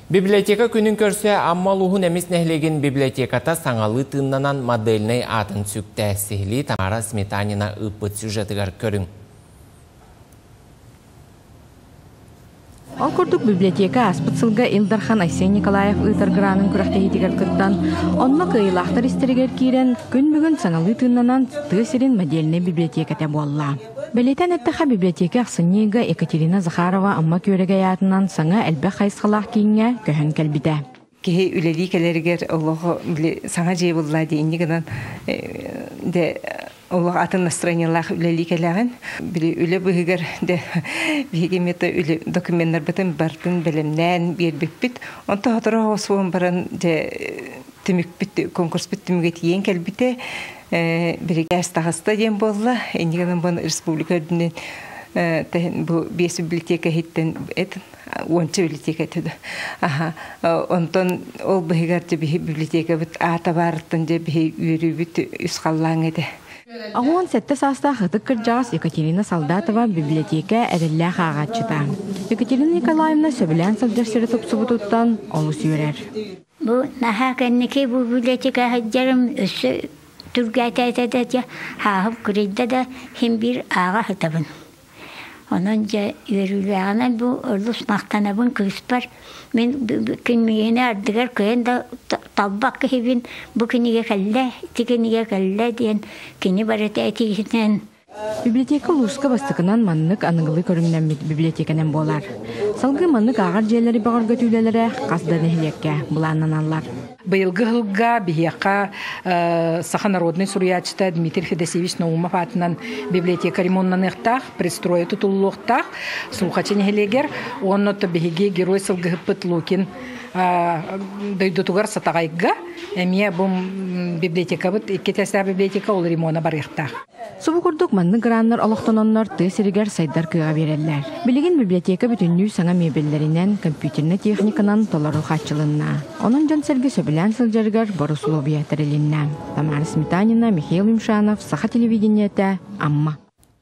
Библиотека күнін көрсе, аммалуғын әмес нәхлеген библиотеката саңалы тыңнанан моделіне атын сүкті әсігілі Тамара Сметанина ұппыт сюжетігар көрің. Ол күрдік библиотека аспытсылға Илдархан Айсен Николаев ұйтарғыранын күрақтағетігер күттан. Онна қиылақтар істерігер кейрен күн бүгін саңалы тыңнанан түйсерін моделіне библиотеката болла. Белетен әттіға библиотека ақсыннеға Екатерина Захарова амма көреге ятынан саңа әлбі қайсқалақ кейінге көхін кәлбіді. Кеге үлелі кәлерігер Аллахы саңа жей болла дейінігінен Олық атын настроениялақ үлелі кәләғын. Үлі бұғығыр бігеметі үлі документтар бұтын бартын білімнен бербек біт. Онты ғатыра осуын баран түмік біт, конкурс біт түмігет ең кәлбіті. Бірі әстағыста ден болла. Әнігінен бұны республикадың бұл бес библиотека хеттен әтін. Онча библиотека түді. Онтан ол бұғығар библиотека біт ата барыттан үйрі біт үс қаллаң еді. Ағуан сәтті саста қытық кіржағыз Екатерина Солдатова библиотека әрілі қағатшыта. Екатерина Николаевна сөбілән сылдерсері тұпсыбытуттан олы сүйерер. Бұл наға кәннеке бұл библиотека хаджарым өсі түргәті әтәді хағып күрейді да хем бір аға хытабын. Onun yürüyüşlerine bu örlüs maqtanabın kıspar. Men künmeyene ardıgar köyün de tabbak kehibin bu künige kalle, tikünige kalle diyen künü barıtı etiğinden. Biblioteka Lurska bastıkından manlık anıgılı körüngden bibliotekanın bolar. Salgı manlık ağır jelleri bağır götüylelere qasda nehlekke bulannan allar. Быйылгы хылга бихияка Саха народный сурьячта Дмитрий Федосевич Наумов атынан библиотека ремонтнанықтақ, пристроя тұтылуықтақ, слухачын хелегер, онноты бихиге герой сылгы пыт Лукин дойдутугар сатағайға, әмия бұм библиотека бұд, иккетесі библиотека ол ремонтна барықтақ. Субу күрдік манны граннар олықтаноннар тысыригер сайдар кыға берелер. Білеген библиотека бүтіннүй саңа мебеллерінен компьютерны техниканан толару хатчылынна. Onun жан сәргі сөбілән сылжаргар борусулу биятарелінна. Тамара Сметанина, Михаил Мимшанов, Саха телевидениеті, Амма.